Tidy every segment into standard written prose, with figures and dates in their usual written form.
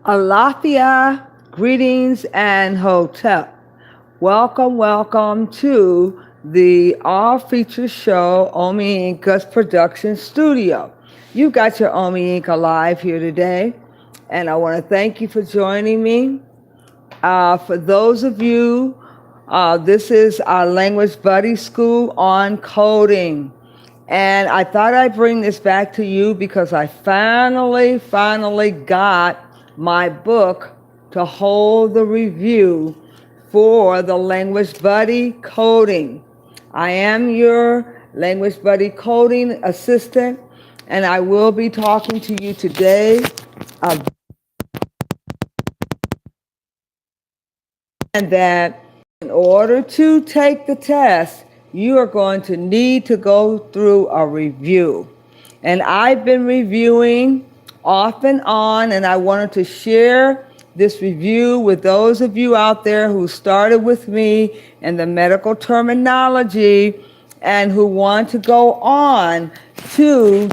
Alafia, greetings and hotep. Welcome to the all feature show Omi Inca's production studio. You got your Omi Inca live here today, and I want to thank you for joining me. For those of you, this is our Language Buddy School on coding. And I thought I'd bring this back to you because I finally got my book to hold the review for the Language Buddy Coding. I am your Language Buddy Coding assistant, and I will be talking to you today about that in order to take the test, you are going to need to go through a review. And I've been reviewing off and on, and I wanted to share this review with those of you out there who started with me in the medical terminology and who want to go on to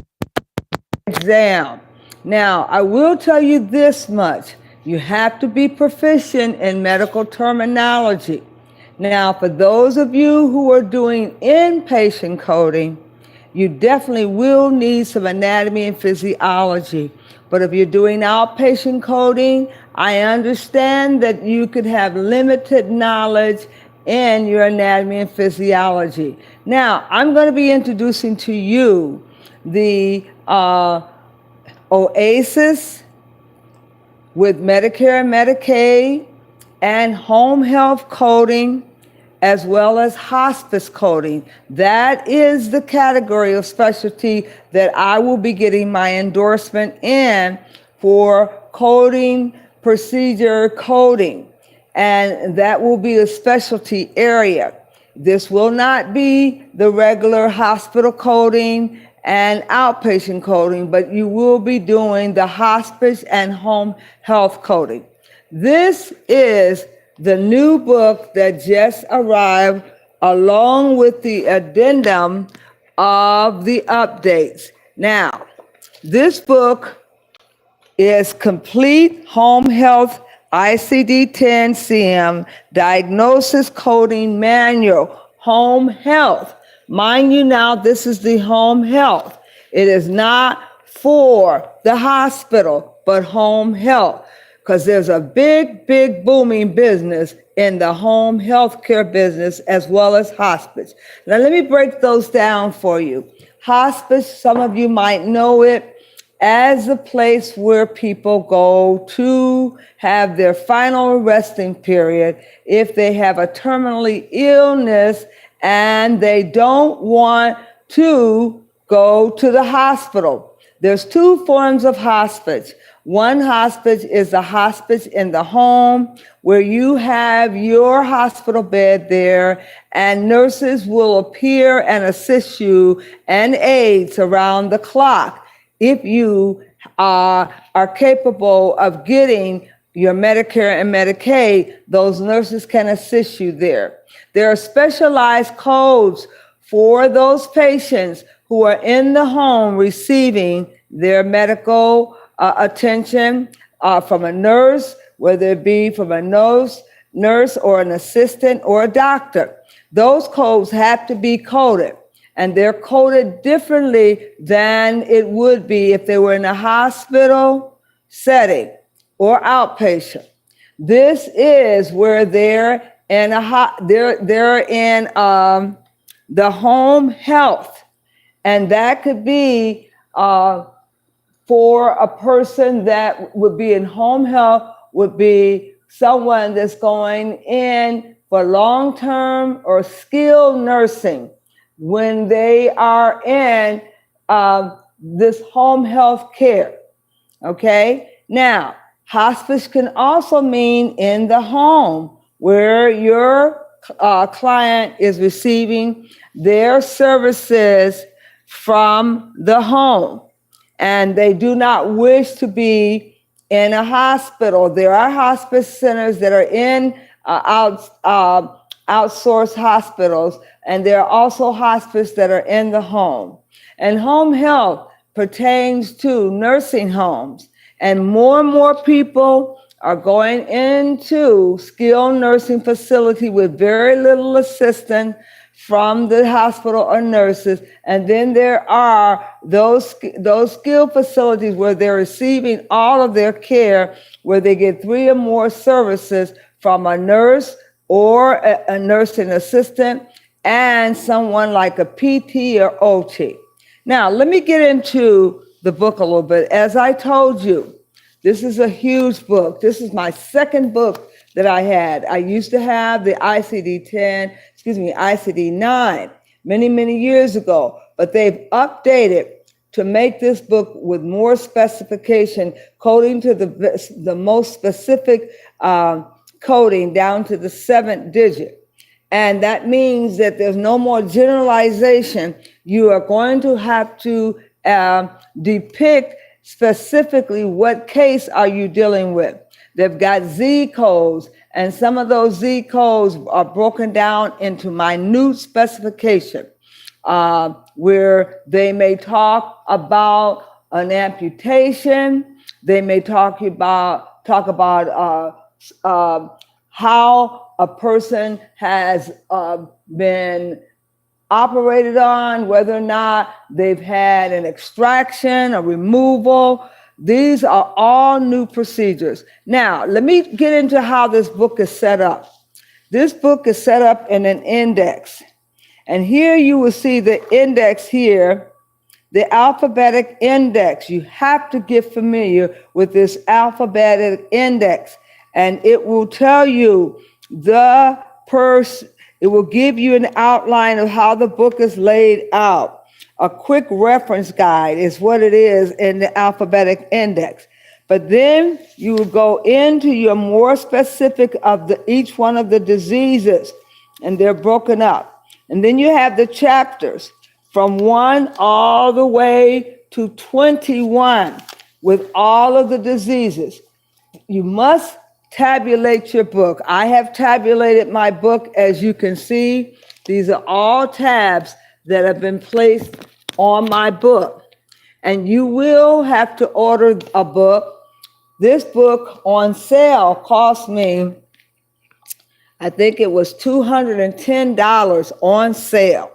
exam. Now, I will tell you this much. You have to be proficient in medical terminology. Now, for those of you who are doing inpatient coding, you definitely will need some anatomy and physiology. But if you're doing outpatient coding, I understand that you could have limited knowledge in your anatomy and physiology. Now, I'm going to be introducing to you the OASIS with Medicare and Medicaid and home health coding, as well as hospice coding. That is the category of specialty that I will be getting my endorsement in for coding, procedure coding. And that will be a specialty area. This will not be the regular hospital coding and outpatient coding, but you will be doing the hospice and home health coding. This is the new book that just arrived along with the addendum of the updates. Now, this book is Complete Home Health ICD-10-CM Diagnosis Coding Manual, Home Health. Mind you now, this is the home health. It is not for the hospital, but home health, because there's a big booming business in the home health care business as well as hospice. Now, let me break those down for you. Hospice, some of you might know it as a place where people go to have their final resting period if they have a terminally illness and they don't want to go to the hospital. There's two forms of hospice. One hospice is a hospice in the home where you have your hospital bed there and nurses will appear and assist you and aides around the clock. If you are capable of getting your Medicare and Medicaid, those nurses can assist you there. There are specialized codes for those patients who are in the home receiving their medical attention from a nurse, whether it be from a nurse or an assistant or a doctor. Those codes have to be coded, and they're coded differently than it would be if they were in a hospital setting or outpatient. This is where they're in the home health, and that could be for a person that would be in home health, would be someone that's going in for long-term or skilled nursing when they are in this home health care. Okay? Now, hospice can also mean in the home where your client is receiving their services from the home, and they do not wish to be in a hospital. There are hospice centers that are in outsourced hospitals, and there are also hospice that are in the home. And home health pertains to nursing homes. And more people are going into skilled nursing facility with very little assistance from the hospital or nurses. And then there are those skilled facilities where they're receiving all of their care, where they get 3 or more services from a nurse or a nursing assistant and someone like a PT or OT. Now, let me get into the book a little bit. As I told you, this is a huge book. This is my second book that I had. I used to have the ICD-9 many years ago, but they've updated to make this book with more specification, coding to the most specific coding down to the 7th digit. And that means that there's no more generalization. You are going to have to depict specifically what case are you dealing with. They've got Z codes, and some of those Z codes are broken down into minute specification, where they may talk about an amputation. They may talk about how a person has been operated on, whether or not they've had an extraction, a removal. These are all new procedures. Now, let me get into how this book is set up. This book is set up in an index. And here you will see the index here, the alphabetic index. You have to get familiar with this alphabetic index, and it will tell you it will give you an outline of how the book is laid out. A quick reference guide is what it is in the alphabetic index. But then you will go into your more specific of each one of the diseases, and they're broken up. And then you have the chapters from 1 all the way to 21 with all of the diseases. You must tabulate your book. I have tabulated my book. As you can see, these are all tabs that have been placed on my book. And you will have to order a book. This book on sale cost me, I think it was $210 on sale.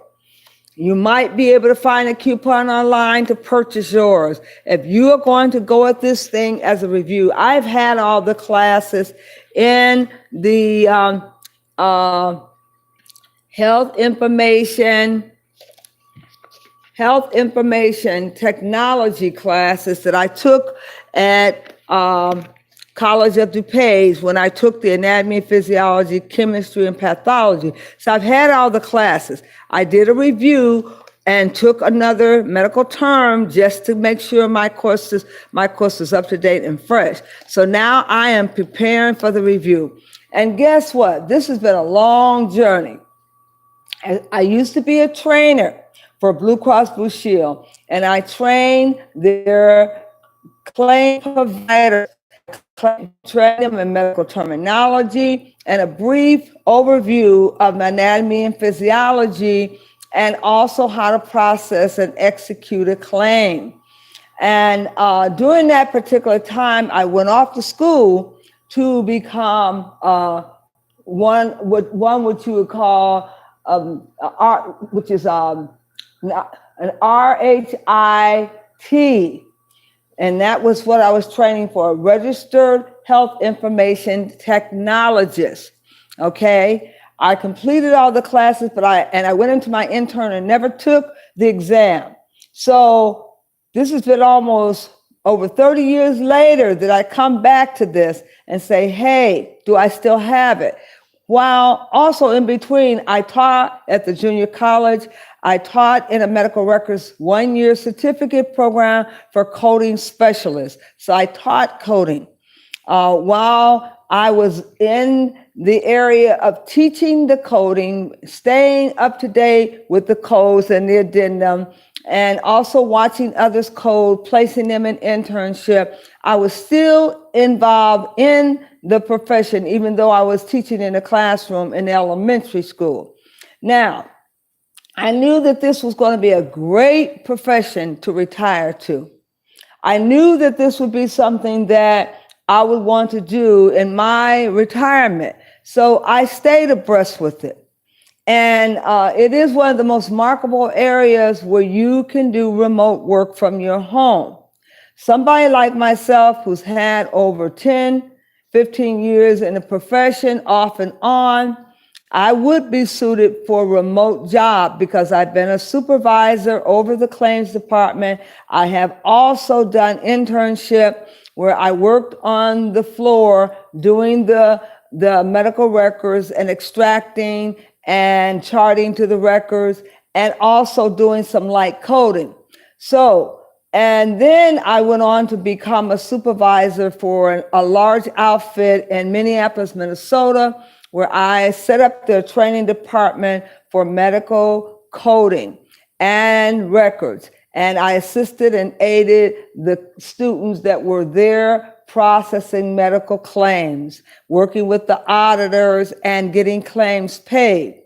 You might be able to find a coupon online to purchase yours. If you are going to go at this thing as a review, I've had all the classes in the health information technology classes that I took at College of DuPage when I took the anatomy and physiology, chemistry, and pathology. So I've had all the classes. I did a review and took another medical term just to make sure my course is up to date and fresh. So now I am preparing for the review. And guess what? This has been a long journey. I used to be a trainer for Blue Cross Blue Shield, and I trained their claim providers, train them in medical terminology and a brief overview of anatomy and physiology, and also how to process and execute a claim. And during that particular time, I went off to school to become one what you would call which is an RHIT. And that was what I was training for, registered health information technologist. Okay, I completed all the classes, but I went into my intern and never took the exam. So this has been almost over 30 years later that I come back to this and say, hey, do I still have it? While also in between, I taught at the junior college. I taught in a medical records 1-year certificate program for coding specialists. So I taught coding while I was in the area of teaching the coding, staying up to date with the codes and the addendum, and also watching others code, placing them in internship. I was still involved in the profession, even though I was teaching in a classroom in elementary school. Now, I knew that this was going to be a great profession to retire to. I knew that this would be something that I would want to do in my retirement. So I stayed abreast with it. And it is one of the most remarkable areas where you can do remote work from your home. Somebody like myself who's had over 10, 15 years in the profession off and on, I would be suited for a remote job because I've been a supervisor over the claims department. I have also done internship where I worked on the floor doing the medical records and extracting and charting to the records and also doing some light coding. So, and then I went on to become a supervisor for a large outfit in Minneapolis, Minnesota, where I set up their training department for medical coding and records. And I assisted and aided the students that were there processing medical claims, working with the auditors and getting claims paid.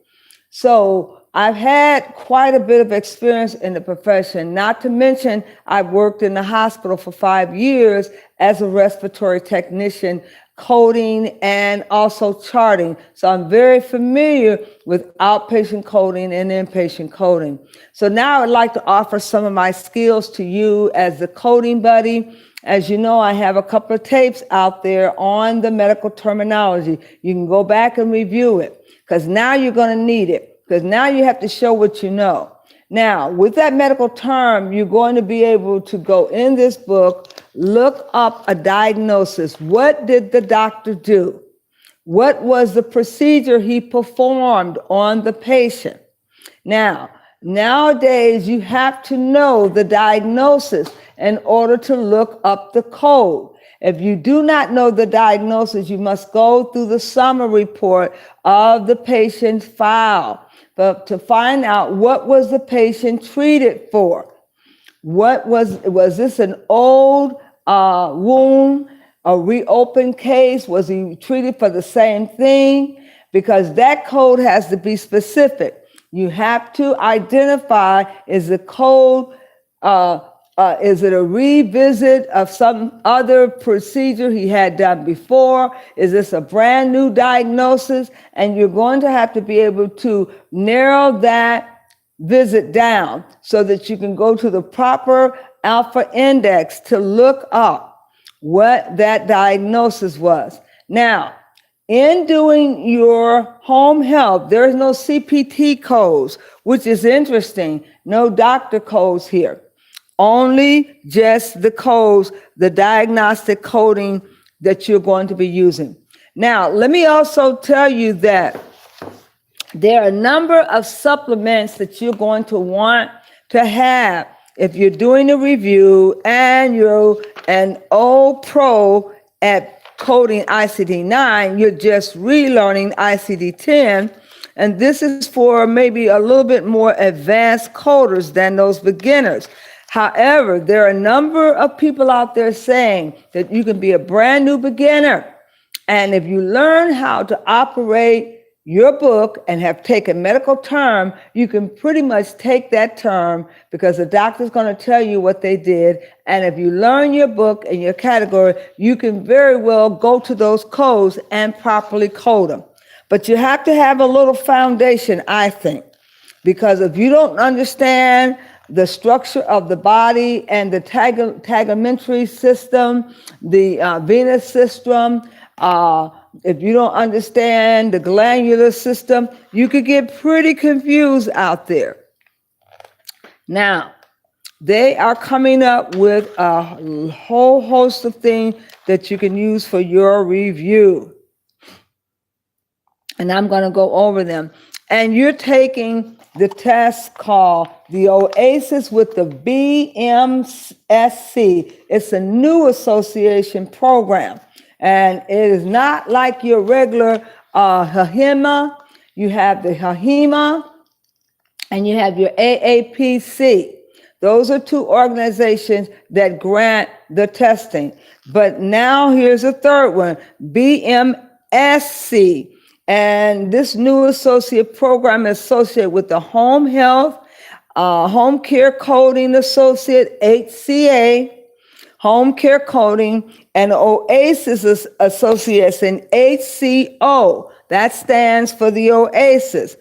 So I've had quite a bit of experience in the profession, not to mention I've worked in the hospital for 5 years as a respiratory technician, coding and also charting. So I'm very familiar with outpatient coding and inpatient coding. So now I'd like to offer some of my skills to you as the coding buddy. As you know, I have a couple of tapes out there on the medical terminology. You can go back and review it because now you're going to need it. Because now you have to show what you know. Now, with that medical term, you're going to be able to go in this book, look up a diagnosis. What did the doctor do? What was the procedure he performed on the patient? Now, nowadays, you have to know the diagnosis in order to look up the code. If you do not know the diagnosis, you must go through the summary report of the patient's file. But to find out what was the patient treated for. What was this an old wound, a reopened case? Was he treated for the same thing? Because that code has to be specific. You have to identify, is the code, is it a revisit of some other procedure he had done before? Is this a brand new diagnosis? And you're going to have to be able to narrow that visit down so that you can go to the proper alpha index to look up what that diagnosis was. Now, in doing your home health, there is no CPT codes, which is interesting. No doctor codes here. Only just the codes, the diagnostic coding that you're going to be using. Now, let me also tell you that there are a number of supplements that you're going to want to have if you're doing a review and you're an old pro at coding ICD-9, you're just relearning ICD-10. And this is for maybe a little bit more advanced coders than those beginners. However, there are a number of people out there saying that you can be a brand new beginner. And if you learn how to operate your book and have taken medical term, you can pretty much take that term because the doctor's going to tell you what they did. And if you learn your book and your category, you can very well go to those codes and properly code them. But you have to have a little foundation, I think, because if you don't understand the structure of the body and the tegumentary system, the venous system, if you don't understand the glandular system, you could get pretty confused out there. Now, they are coming up with a whole host of things that you can use for your review. And I'm going to go over them. And you're taking the test called the OASIS with the BMSC. It's a new association program. And it is not like your regular HIMA. You have the HIMA and you have your AAPC. Those are two organizations that grant the testing. But now here's a third one, BMSC. And this new associate program is associated with the Home Health, Home Care Coding Associate, HCA, Home Care Coding, and OASIS Association, HCO. That stands for the OASIS.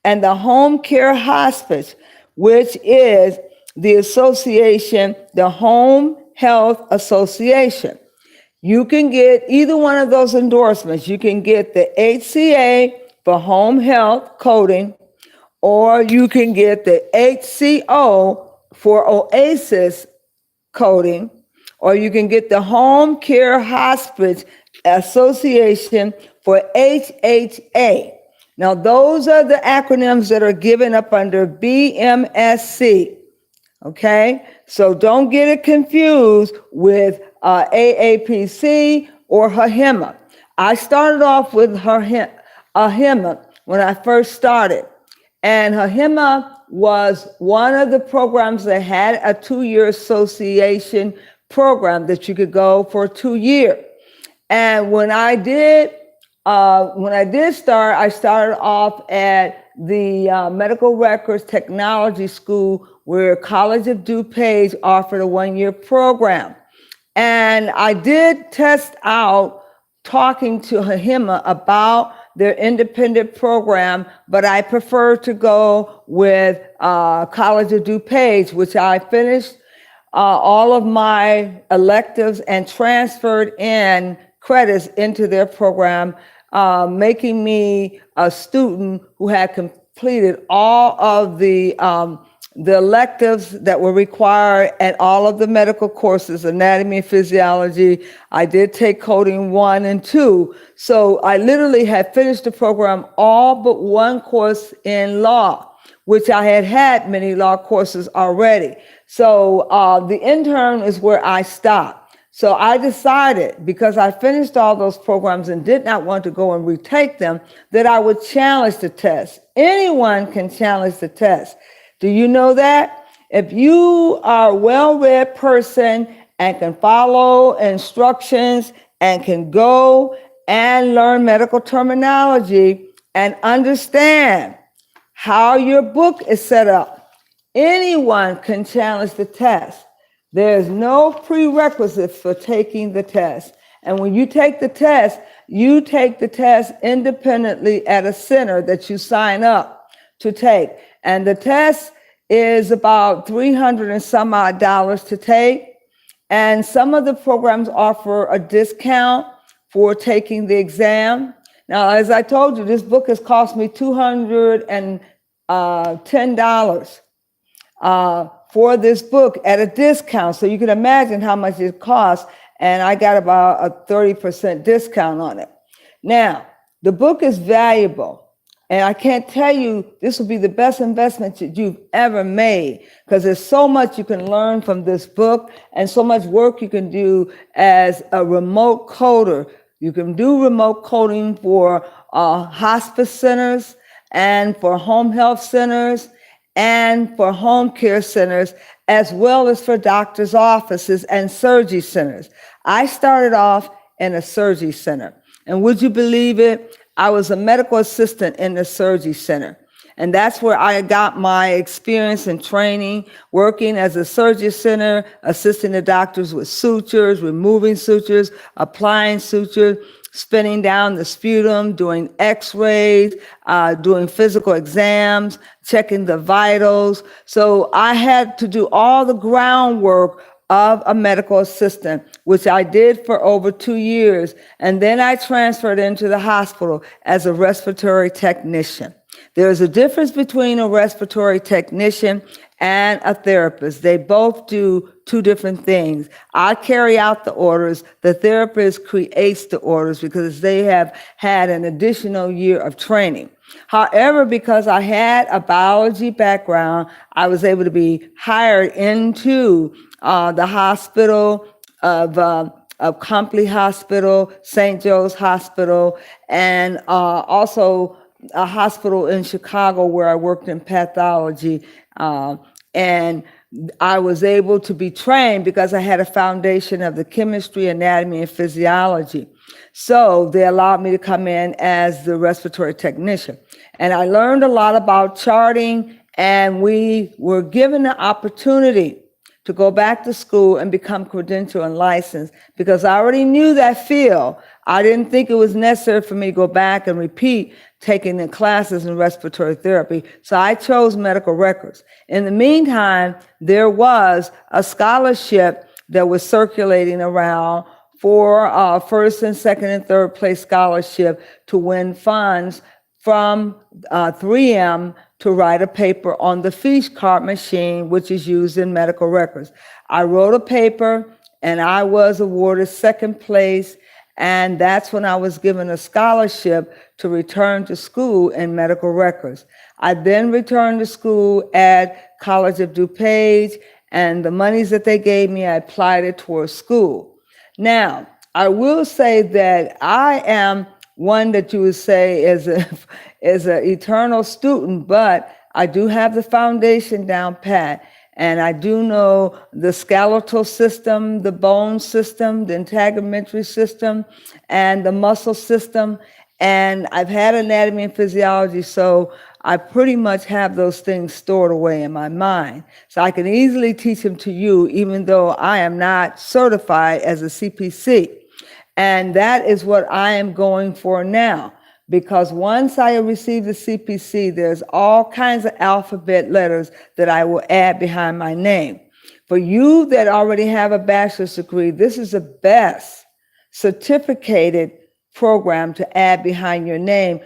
And the Home Care Hospice, which is the association, the Home Health Association. You can get either one of those endorsements. You can get the HCA for home health coding, or you can get the HCO for OASIS coding, or you can get the Home Care Hospice Association for HHA. Now, those are the acronyms that are given up under BMSC. Okay, so don't get it confused with AAPC or HIMA. I started off with HIMA when I first started, and HIMA was one of the programs that had a 2-year association program that you could go for 2 years. And when I did start, I started off at the Medical Records Technology School, where College of DuPage offered a 1-year program. And I did test out talking to HIMA about their independent program, but I prefer to go with College of DuPage, which I finished all of my electives and transferred in credits into their program, making me a student who had completed all of the electives that were required and all of the medical courses, anatomy and physiology. I did take coding 1 and 2. So I literally had finished the program all but one course in law, which I had many law courses already. So the intern is where I stopped. So I decided, because I finished all those programs and did not want to go and retake them, that I would challenge the test. Anyone can challenge the test. Do you know that? If you are a well-read person and can follow instructions and can go and learn medical terminology and understand how your book is set up, anyone can challenge the test. There's no prerequisites for taking the test. And when you take the test independently at a center that you sign up to take. And the test is about $300 and some odd to take. And some of the programs offer a discount for taking the exam. Now, as I told you, this book has cost me $210 for this book at a discount. So you can imagine how much it costs. And I got about a 30% discount on it. Now, the book is valuable. And I can't tell you, this will be the best investment that you've ever made, because there's so much you can learn from this book and so much work you can do as a remote coder. You can do remote coding for hospice centers and for home health centers and for home care centers, as well as for doctors' offices and surgery centers. I started off in a surgery center. And would you believe it? I was a medical assistant in the surgery center. And that's where I got my experience and training, working as a surgery center, assisting the doctors with sutures, removing sutures, applying sutures, spinning down the sputum, doing x-rays, doing physical exams, checking the vitals. So I had to do all the groundwork of a medical assistant, which I did for over 2 years. And then I transferred into the hospital as a respiratory technician. There's a difference between a respiratory technician and a therapist. They both do 2 different things. I carry out the orders. The therapist creates the orders because they have had an additional year of training. However, because I had a biology background, I was able to be hired into the hospital of Complete Hospital, St. Joe's Hospital, and also a hospital in Chicago where I worked in pathology. And I was able to be trained because I had a foundation of the chemistry, anatomy, and physiology. So they allowed me to come in as the respiratory technician. And I learned a lot about charting, and we were given the opportunity to go back to school and become credentialed and licensed because I already knew that field. I didn't think it was necessary for me to go back and repeat taking the classes in respiratory therapy. So I chose medical records. In the meantime, there was a scholarship that was circulating around for first and second and third place scholarship to win funds from 3M to write a paper on the fiche card machine, which is used in medical records. I wrote a paper and I was awarded second place, and that's when I was given a scholarship to return to school in medical records. I then returned to school at College of DuPage, and the monies that they gave me, I applied it towards school. Now, I will say that I am one that you would say is an eternal student, but I do have the foundation down pat. And I do know the skeletal system, the bone system, the integumentary system, and the muscle system. And I've had anatomy and physiology, so I pretty much have those things stored away in my mind. So I can easily teach them to you, even though I am not certified as a CPC. And that is what I am going for now. Because once I receive the CPC, there's all kinds of alphabet letters that I will add behind my name. For you that already have a bachelor's degree, this is the best certificated program to add behind your name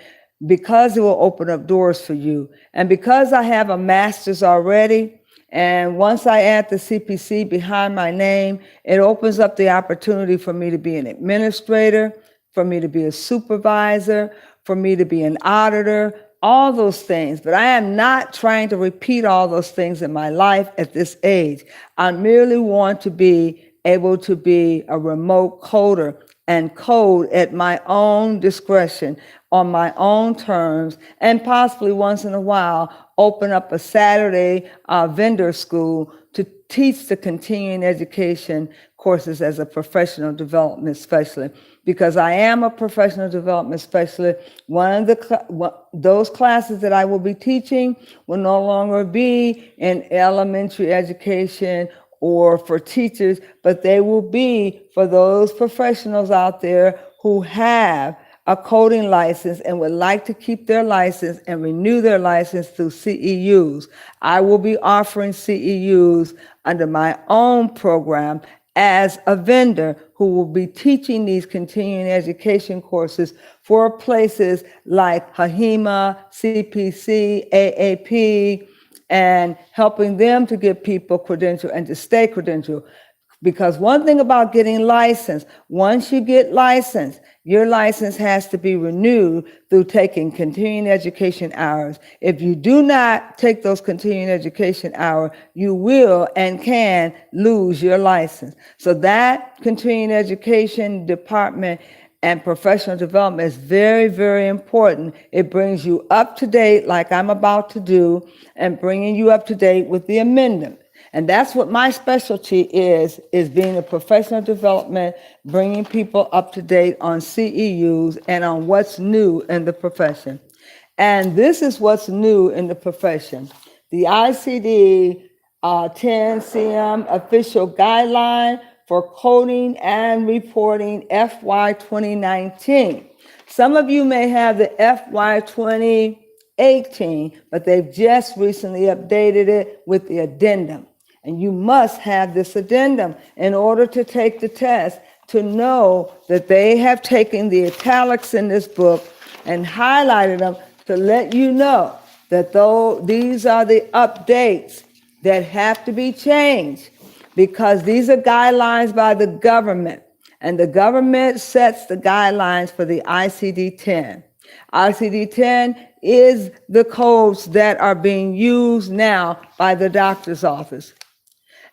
because it will open up doors for you. And because I have a master's already, and once I add the CPC behind my name, it opens up the opportunity for me to be an administrator, for me to be a supervisor, for me to be an auditor, all those things. But I am not trying to repeat all those things in my life at this age. I merely want to be able to be a remote coder and code at my own discretion, on my own terms, and possibly once in a while open up a Saturday vendor school to teach the continuing education courses as a professional development specialist. Because I am a professional development specialist, one of those classes that I will be teaching will no longer be in elementary education or for teachers, but they will be for those professionals out there who have a coding license and would like to keep their license and renew their license through CEUs. I will be offering CEUs under my own program as a vendor who will be teaching these continuing education courses for places like HAHIMA, CPC, AAP, and helping them to get people credentialed and to stay credentialed. Because one thing about getting licensed, once you get licensed, your license has to be renewed through taking continuing education hours. If you do not take those continuing education hours, you will and can lose your license. So that continuing education department and professional development is very, very important. It brings you up to date, like I'm about to do, and bringing you up to date with the amendment. And that's what my specialty is being a professional development, bringing people up to date on CEUs and on what's new in the profession. And this is what's new in the profession. The ICD-10-CM official guideline for coding and reporting FY2019. Some of you may have the FY2018, but they've just recently updated it with the addendum. And you must have this addendum in order to take the test to know that they have taken the italics in this book and highlighted them to let you know that though these are the updates that have to be changed because these are guidelines by the government, and the government sets the guidelines for the ICD-10. ICD-10 is the codes that are being used now by the doctor's office.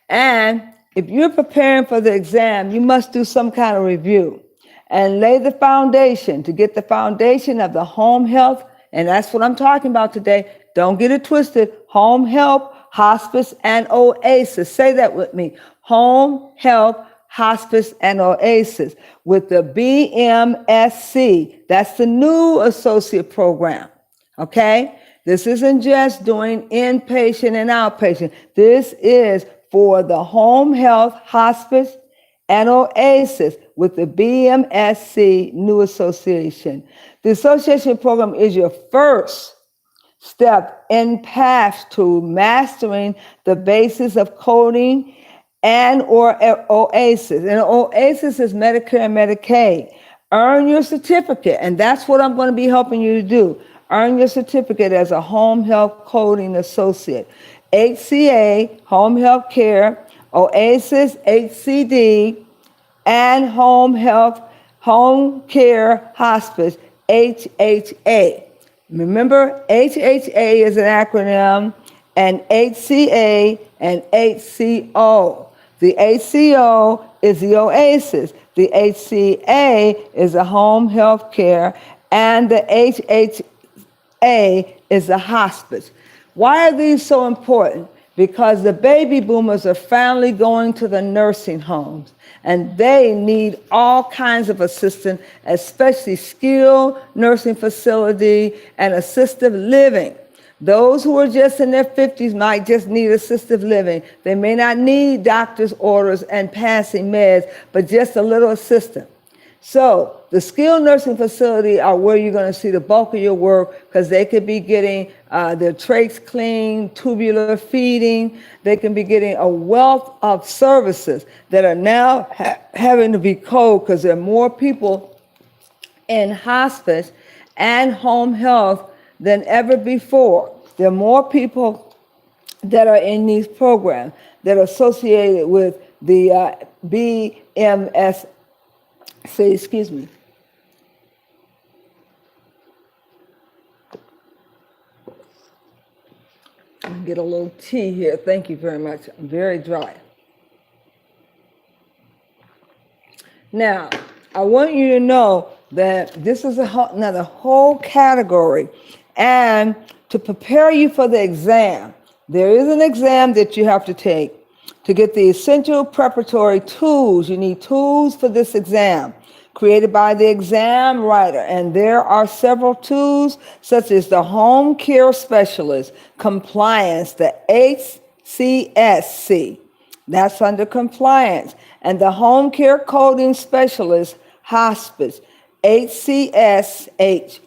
And if you're preparing for the exam, you must do some kind of review and lay the foundation to get the foundation of the home health. And that's what I'm talking about today. Don't get it twisted. Home health, hospice, and OASIS. Say that with me. Home health, hospice, and OASIS with the BMSC. That's the new associate program. Okay? This isn't just doing inpatient and outpatient. This is for the home health, hospice, and OASIS with the BMSC new association. The association program is your first step in path to mastering the basis of coding and or OASIS. And OASIS is Medicare and Medicaid. Earn your certificate, and that's what I'm going to be helping you to do. Earn your certificate as a home health coding associate. HCA, home health care, OASIS, HCD, and home health, home care hospice, HHA. Remember, HHA is an acronym, and HCA and HCO. The HCO is the OASIS. The HCA is the home health care, and the HHA is the hospice. Why are these so important? Because the baby boomers are finally going to the nursing homes, and they need all kinds of assistance, especially skilled nursing facility and assisted living. Those who are just in their 50s might just need assisted living. They may not need doctor's orders and passing meds, but just a little assistance. So the skilled nursing facility are where you're going to see the bulk of your work, because they could be getting their trachs clean, tubular feeding. They can be getting a wealth of services that are now having to be coded, because there are more people in hospice and home health than ever before. There are more people that are in these programs that are associated with the BMS. Excuse me. Let me get a little tea here. Thank you very much. I'm very dry. Now, I want you to know that this is another whole category. And to prepare you for the exam, there is an exam that you have to take. To get the essential preparatory tools, you need tools for this exam created by the exam writer. And there are several tools, such as the home care specialist, compliance, the AHCC, that's under compliance, and the home care coding specialist, hospice, HCSH.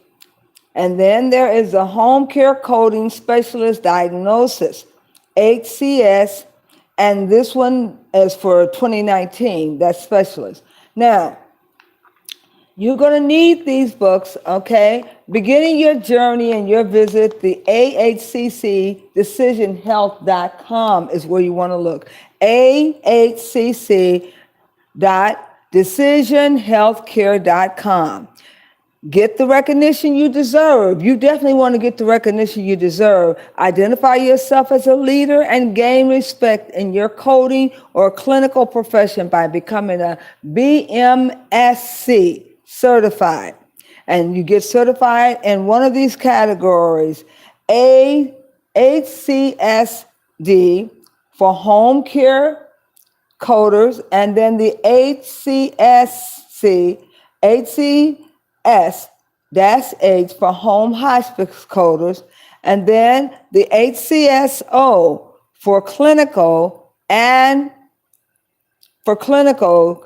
And then there is the home care coding specialist diagnosis, HCS, and this one is for 2019, that's specialist. Now, you're going to need these books, okay? Beginning your journey and your visit, the AHCC decisionhealth.com is where you want to look. AHCC.decisionhealthcare.com. Get the recognition you deserve. You definitely want to get the recognition you deserve. Identify yourself as a leader and gain respect in your coding or clinical profession by becoming a BMSC certified. And you get certified in one of these categories: HCSD for home care coders, and then the HCS-H for home hospice coders, and then the HCSO for clinical and for clinical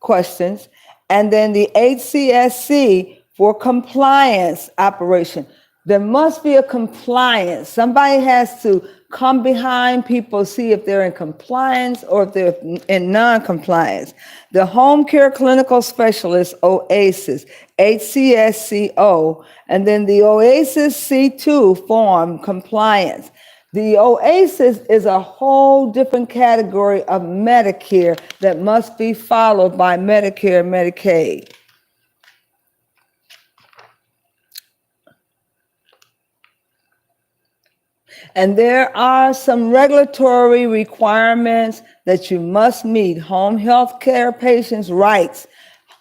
questions, and then the HCSC for compliance operation. There must be a compliance. Somebody has to come behind people, see if they're in compliance or if they're in non-compliance. The home care clinical specialist, OASIS, HCSCO, and then the OASIS C2 form compliance. The OASIS is a whole different category of Medicare that must be followed by Medicare and Medicaid. And there are some regulatory requirements that you must meet. Home health care patients' rights.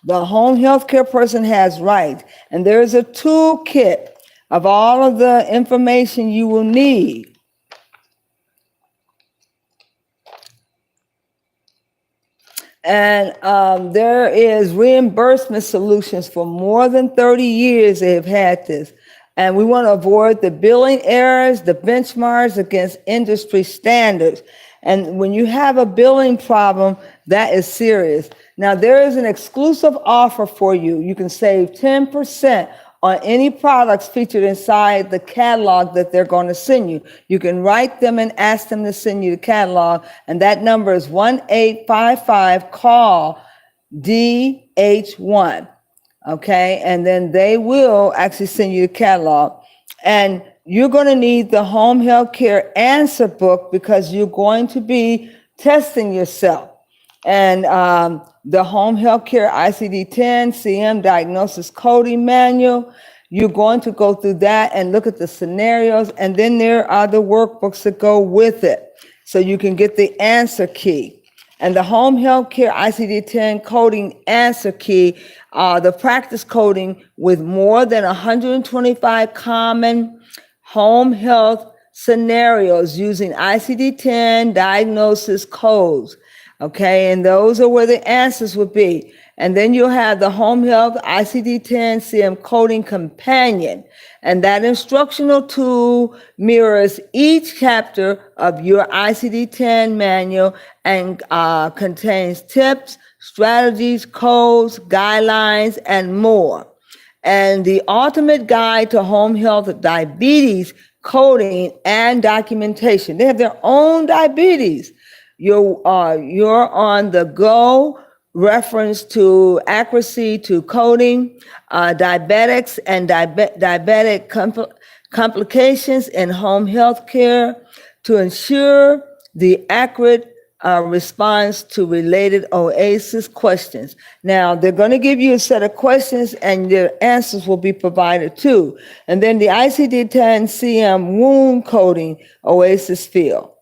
The home health care person has rights. And there is a toolkit of all of the information you will need. And there is reimbursement solutions. For more than 30 years, they have had this. And we want to avoid the billing errors, the benchmarks against industry standards. And when you have a billing problem, that is serious. Now, there is an exclusive offer for you. You can save 10% on any products featured inside the catalog that they're going to send you. You can write them and ask them to send you the catalog, and that number is 1-855-CALL DH1. Okay, and then they will actually send you the catalog. And you're going to need the home health care answer book because you're going to be testing yourself. And the home health care ICD-10-CM diagnosis coding manual, you're going to go through that and look at the scenarios. And then there are the workbooks that go with it, so you can get the answer key. And the home health care ICD-10 coding answer key, the practice coding with more than 125 common home health scenarios using ICD-10 diagnosis codes. Okay, and those are where the answers would be. And then you'll have the home health ICD-10-CM coding companion. And that instructional tool mirrors each chapter of your ICD-10 manual and contains tips, strategies, codes, guidelines, and more. And the ultimate guide to home health diabetes coding and documentation. They have their own diabetes. You're on the go reference to accuracy to coding, diabetics and diabetic complications in home health care to ensure the accurate response to related OASIS questions. Now, they're going to give you a set of questions and their answers will be provided too. And then the ICD-10-CM wound coding OASIS field.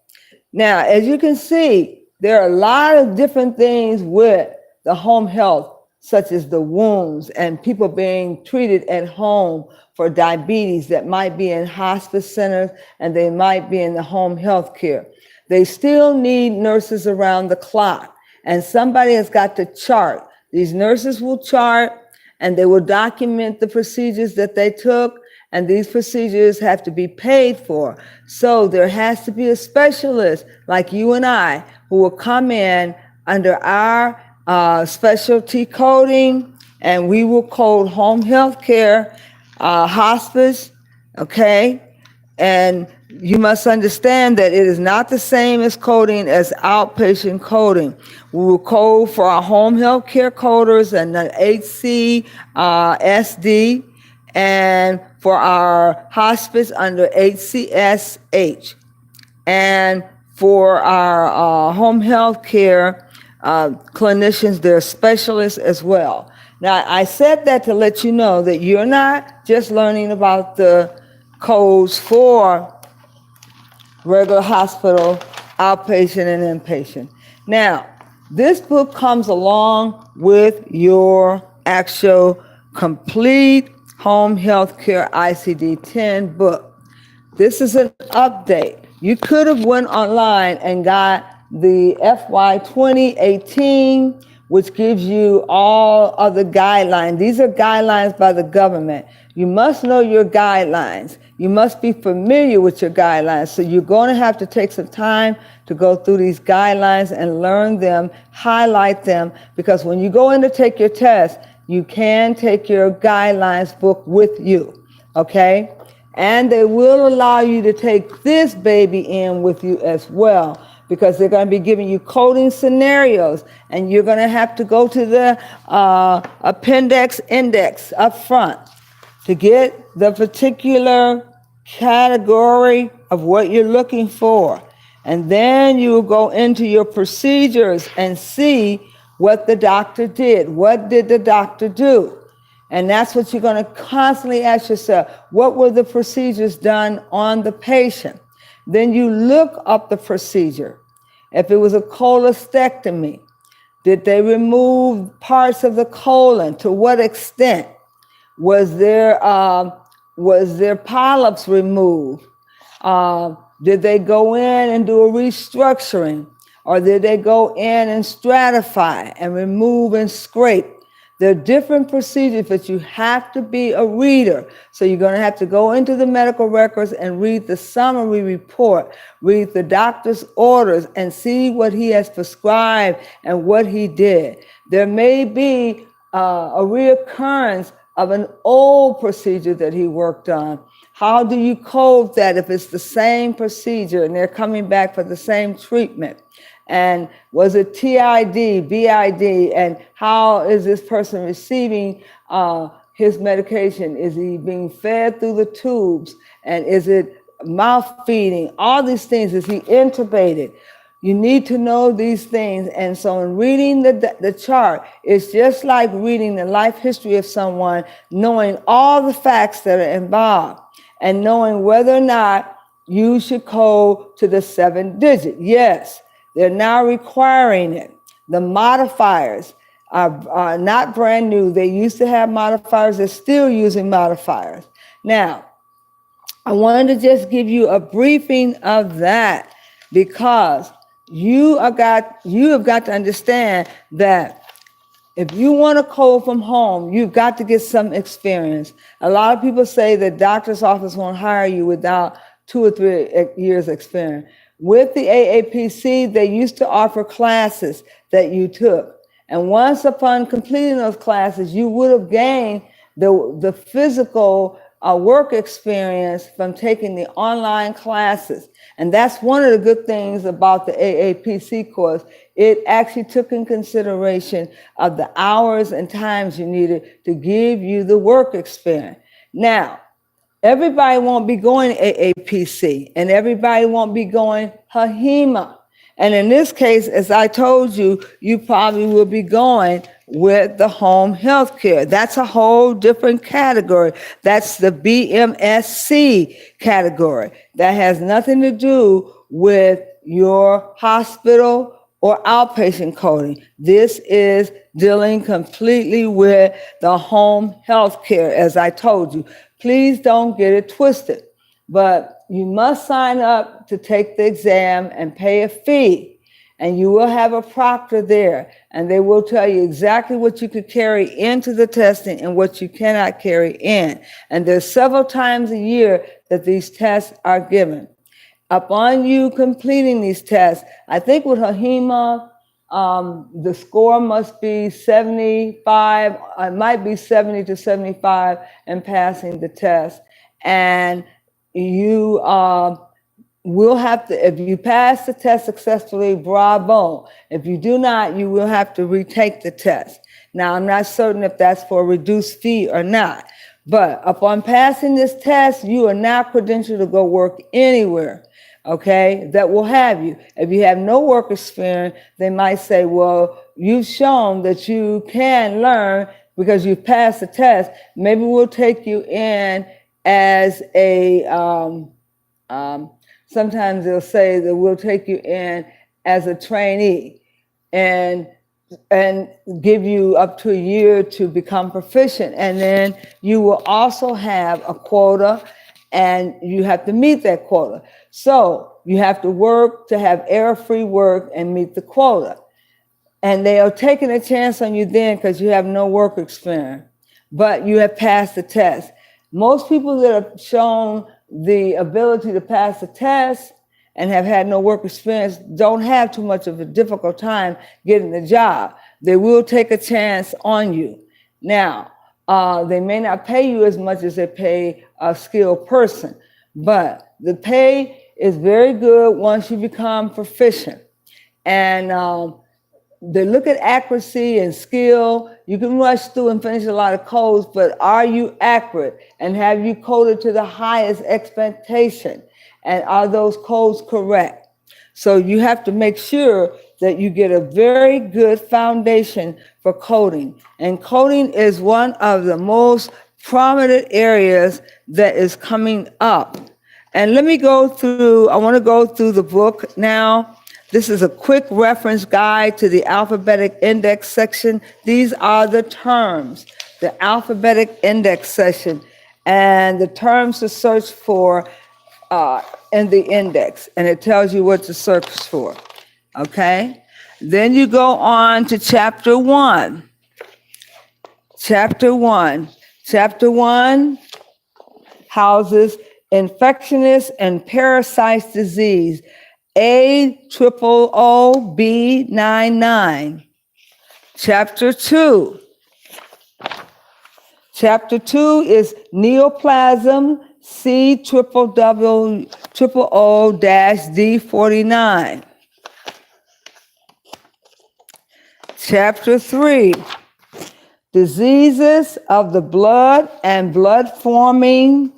Now, as you can see, there are a lot of different things with the home health, such as the wounds and people being treated at home for diabetes that might be in hospice centers and they might be in the home health care. They still need nurses around the clock, and somebody has got to chart. These nurses will chart and they will document the procedures that they took, and these procedures have to be paid for. So there has to be a specialist like you and I who will come in under our specialty coding, and we will code home health care, hospice, okay? And you must understand that it is not the same as coding as outpatient coding. We will code for our home health care coders and the HCSD, and for our hospice under HCSH. And for our home health care clinicians, they're specialists as well. Now, I said that to let you know that you're not just learning about the codes for regular hospital, outpatient, and inpatient. Now, this book comes along with your actual complete home health care ICD-10 book. This is an update. You could have went online and got the FY2018, which gives you all of the guidelines. These are guidelines by the government. You must know your guidelines. You must be familiar with your guidelines. So you're going to have to take some time to go through these guidelines and learn them, highlight them, because when you go in to take your test, you can take your guidelines book with you, okay? And they will allow you to take this baby in with you as well, because they're going to be giving you coding scenarios, and you're going to have to go to the appendix index up front to get the particular category of what you're looking for. And then you will go into your procedures and see what the doctor did. What did the doctor do? And that's what you're going to constantly ask yourself. What were the procedures done on the patient? Then you look up the procedure. If it was a colostectomy, did they remove parts of the colon? To what extent? Was there polyps removed? Did they go in and do a restructuring? Or did they go in and stratify and remove and scrape? There are different procedures, but you have to be a reader. So you're going to have to go into the medical records and read the summary report, read the doctor's orders, and see what he has prescribed and what he did. There may be a reoccurrence of an old procedure that he worked on. How do you code that if it's the same procedure and they're coming back for the same treatment? And was it TID, BID, and how is this person receiving his medication? Is he being fed through the tubes? And is it mouth feeding? All these things. Is he intubated? You need to know these things. And so in reading the chart, it's just like reading the life history of someone, knowing all the facts that are involved and knowing whether or not you should code to the 7 digit. Yes, they're now requiring it. The modifiers are not brand new. They used to have modifiers. They're still using modifiers. Now, I wanted to just give you a briefing of that because you have got to understand that if you want to code from home, you've got to get some experience. A lot of people say the doctor's office won't hire you without 2 or 3 years experience. With the AAPC, they used to offer classes that you took. And once upon completing those classes, you would have gained the physical work experience from taking the online classes. And that's one of the good things about the AAPC course. It actually took in consideration of the hours and times you needed to give you the work experience. Now, everybody won't be going AAPC, and everybody won't be going HEMA. And in this case, as I told you, you probably will be going with the home health care. That's a whole different category. That's the BMSC category. That has nothing to do with your hospital or outpatient coding. This is dealing completely with the home health care, as I told you. Please don't get it twisted, but you must sign up to take the exam and pay a fee, and you will have a proctor there, and they will tell you exactly what you could carry into the testing and what you cannot carry in. And there's several times a year that these tests are given. Upon you completing these tests, I think with HEMA, the score must be 75, it might be 70 to 75 in passing the test. And you will have to, if you pass the test successfully, bravo. If you do not, you will have to retake the test. Now, I'm not certain if that's for a reduced fee or not, but upon passing this test, you are now credentialed to go work anywhere. Okay, that will have you. If you have no work experience, they might say, well, you've shown that you can learn because you've passed the test. Maybe we'll take you in as a, sometimes they'll say that we'll take you in as a trainee and give you up to a year to become proficient. And then you will also have a quota, and you have to meet that quota. So you have to work to have error-free work and meet the quota. And they are taking a chance on you then because you have no work experience, but you have passed the test. Most people that have shown the ability to pass the test and have had no work experience don't have too much of a difficult time getting the job. They will take a chance on you. Now, they may not pay you as much as they pay a skilled person, but the pay is very good once you become proficient. And they look at accuracy and skill. You can rush through and finish a lot of codes, but are you accurate? And have you coded to the highest expectation? And are those codes correct? So you have to make sure that you get a very good foundation for coding. And coding is one of the most prominent areas that is coming up. And let me go through, I want to go through the book now. This is a quick reference guide to the alphabetic index section. These are the terms, the alphabetic index section, and the terms to search for in the index. And it tells you what to search for, okay? Then you go on to chapter 1. Chapter 1. Chapter 1 houses infectious and parasite disease, AHCC-B99. Chapter 2. Chapter 2 is neoplasm C-O-O-D49. Chapter 3, diseases of the blood and blood-forming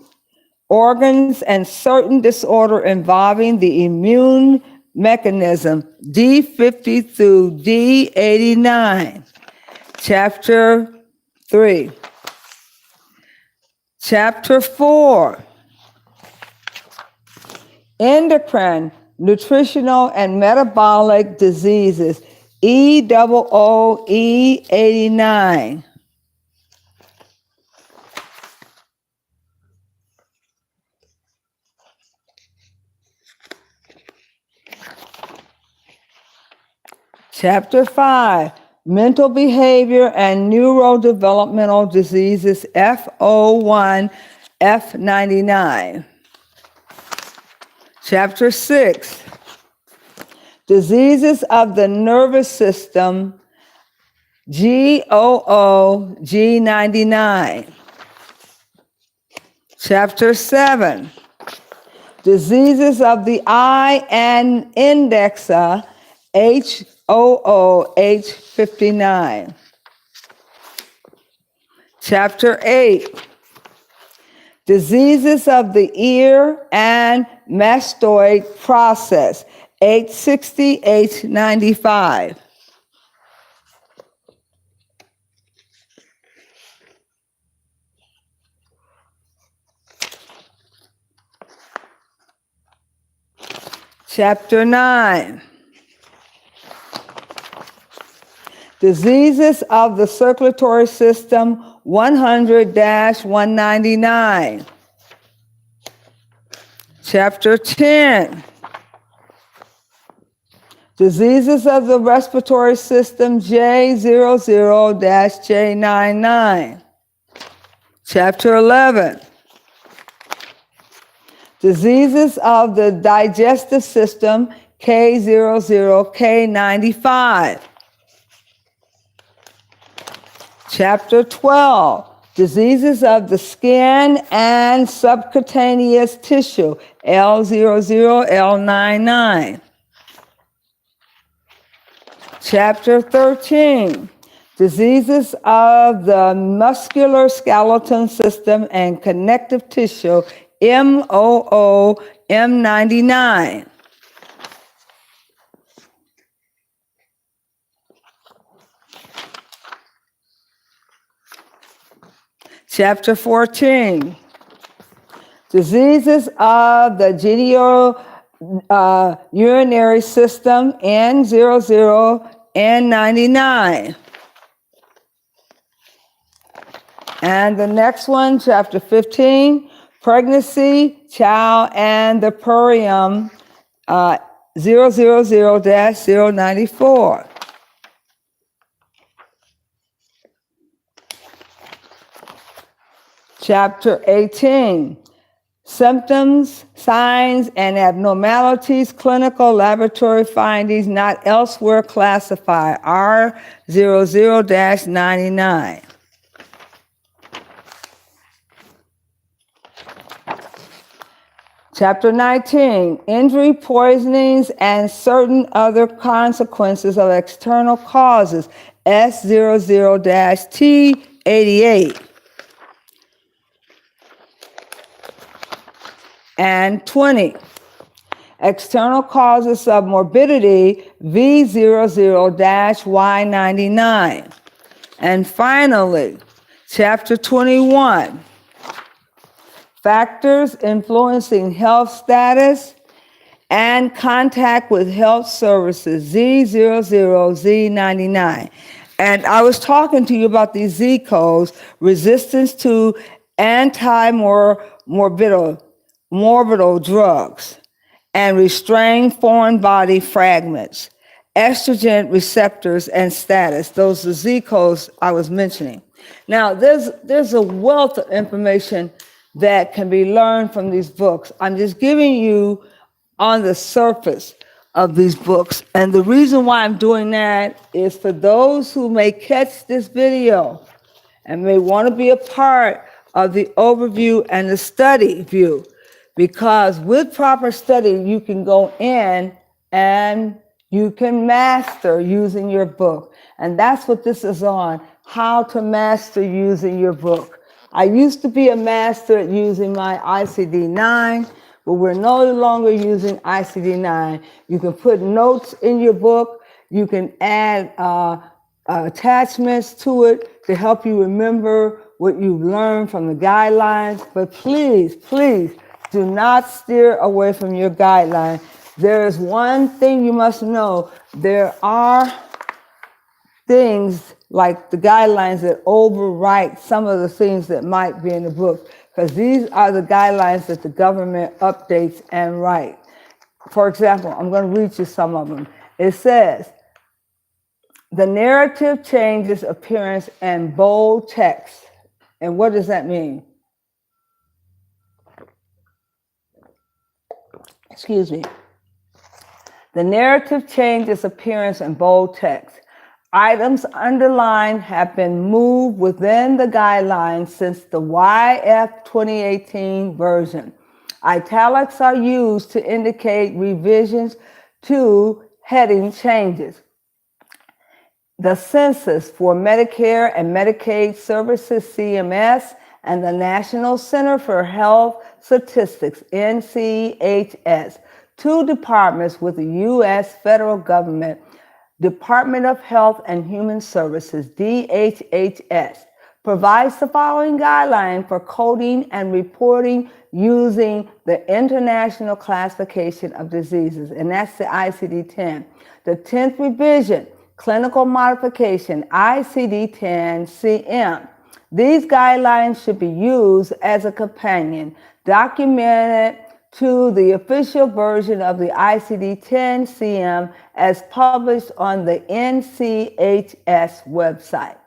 organs and certain disorder involving the immune mechanism, D50 through D89. Chapter 3. Chapter 4, endocrine, nutritional, and metabolic diseases, EOOE89. Chapter 5, mental behavior and neurodevelopmental diseases, FO1, F99. Chapter 6, diseases of the nervous system, GOO, G99. Chapter 7, diseases of the eye and indexa, HOO, H59. Chapter 8, diseases of the ear and mastoid process, H60, H95. Chapter 9, diseases of the circulatory system, 100-199. Chapter 10, diseases of the respiratory system, J00-J99. Chapter 11, diseases of the digestive system, K00, K95. Chapter 12, diseases of the skin and subcutaneous tissue, L00, L99. Chapter 13, diseases of the muscular skeletal system and connective tissue, MOO, M99. Chapter 14, diseases of the genitourinary system, N00, N99. And the next one, chapter 15, pregnancy, child, and the perium, 000-094. Chapter 18, symptoms, signs, and abnormalities, clinical laboratory findings not elsewhere classified, R00-99. Chapter 19, injury, poisonings, and certain other consequences of external causes, S00-T88. And 20, external causes of morbidity, V00-Y99. And finally, chapter 21, factors influencing health status and contact with health services, Z00, Z99. And I was talking to you about these Z codes, resistance to anti-morbidal drugs, and restrain foreign body fragments. estrogen receptors and status. Those are Z codes I was mentioning. Now, there's a wealth of information that can be learned from these books. I'm just giving you on the surface of these books. And the reason why I'm doing that is for those who may catch this video and may want to be a part of the overview and the study view. Because with proper study, you can go in and you can master using your book. And that's what this is on, how to master using your book. I used to be a master at using my ICD-9, but we're no longer using ICD-9. You can put notes in your book. You can add attachments to it to help you remember what you've learned from the guidelines. But please, please do not steer away from your guideline. There is one thing you must know. There are things like the guidelines that overwrite some of the things that might be in the book, because these are the guidelines that the government updates and write. For example, I'm going to read you some of them. It says, the narrative changes appearance in bold text. And what does that mean? Excuse me. The narrative changes appearance in bold text. Items underlined have been moved within the guidelines since the YF2018 version. Italics are used to indicate revisions to heading changes. The Census for Medicare and Medicaid Services, CMS, and the National Center for Health Statistics, NCHS, two departments with the U.S. federal government, Department of Health and Human Services, DHHS, provides the following guideline for coding and reporting using the International Classification of Diseases, and that's the ICD-10. The 10th revision, clinical modification, ICD-10-CM. These guidelines should be used as a companion, documented to the official version of the ICD-10-CM as published on the NCHS website.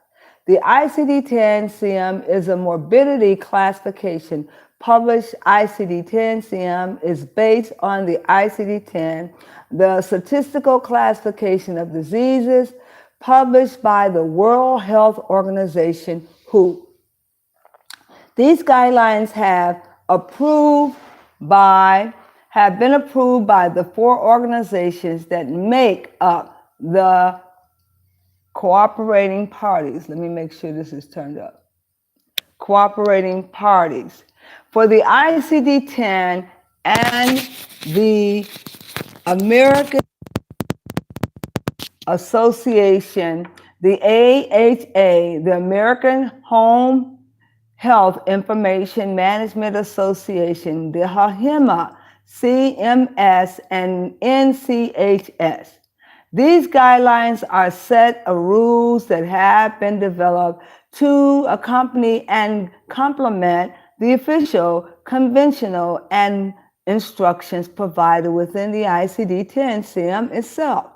The ICD-10-CM is a morbidity classification. Published ICD-10-CM is based on the ICD-10, the statistical classification of diseases, published by the World Health Organization, WHO. These guidelines have been approved by the 4 organizations that make up the cooperating parties. Let me make sure this is turned up. Cooperating parties. For the ICD-10 and the American Association, the AHA, the American Home Health Information Management Association, the HIMA, CMS, and NCHS. These guidelines are a set of rules that have been developed to accompany and complement the official, conventional, and instructions provided within the ICD-10-CM itself.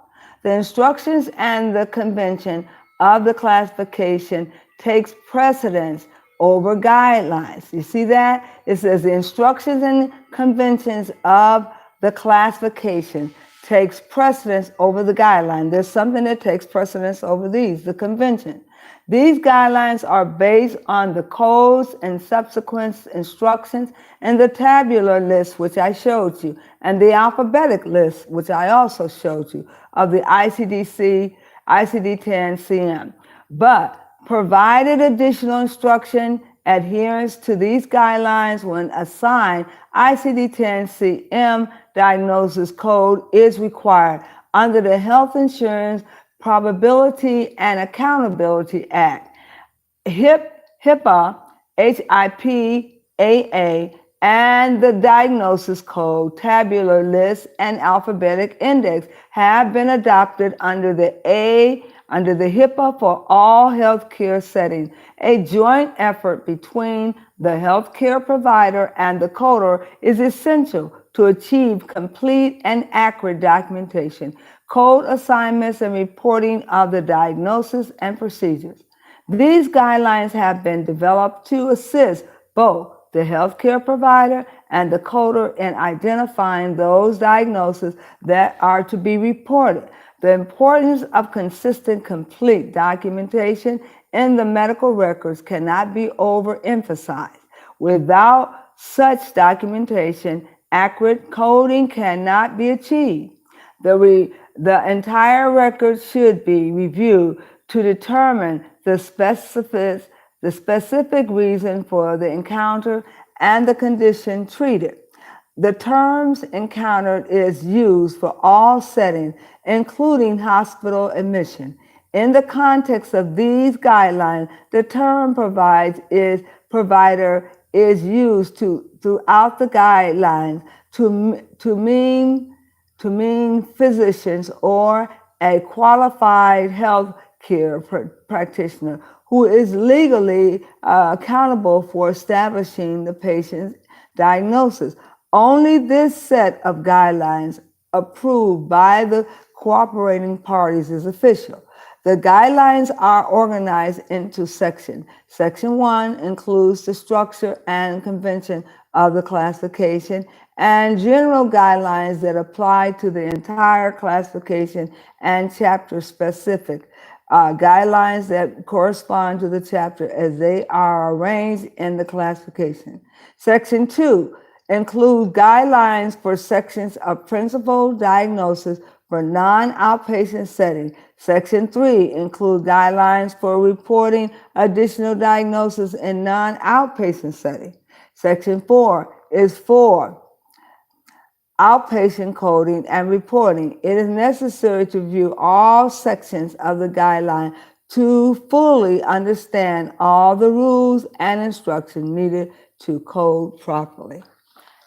The instructions and the convention of the classification takes precedence over guidelines. You see that? It says the instructions and conventions of the classification takes precedence over the guideline. There's something that takes precedence over these, the convention. These guidelines are based on the codes and subsequent instructions and the tabular list, which I showed you, and the alphabetic list, which I also showed you, of the ICD-10-CM. But provided additional instruction, adherence to these guidelines when assigned ICD-10-CM diagnosis code is required under the Health Insurance Probability and Accountability Act, HIPAA, HIPAA, and the diagnosis code, tabular list, and alphabetic index have been adopted under the HIPAA for all healthcare settings. A joint effort between the healthcare provider and the coder is essential to achieve complete and accurate documentation. code assignments, and reporting of the diagnosis and procedures. These guidelines have been developed to assist both the healthcare provider and the coder in identifying those diagnoses that are to be reported. The importance of consistent, complete documentation in the medical records cannot be overemphasized. Without such documentation, accurate coding cannot be achieved. The entire record should be reviewed to determine the specific reason for the encounter and the condition treated. The terms encountered is used for all settings, including hospital admission. In the context of these guidelines, the term provider is used throughout the guidelines to mean physicians or a qualified health care practitioner who is legally accountable for establishing the patient's diagnosis. Only this set of guidelines approved by the cooperating parties is official. The guidelines are organized into sections. Section 1 includes the structure and convention of the classification and general guidelines that apply to the entire classification and chapter specific guidelines that correspond to the chapter as they are arranged in the classification. Section 2 includes guidelines for sections of principal diagnosis for non-outpatient setting. Section 3 includes guidelines for reporting additional diagnosis in non-outpatient setting. Section 4 is for outpatient coding and reporting. It is necessary to review all sections of the guideline to fully understand all the rules and instructions needed to code properly.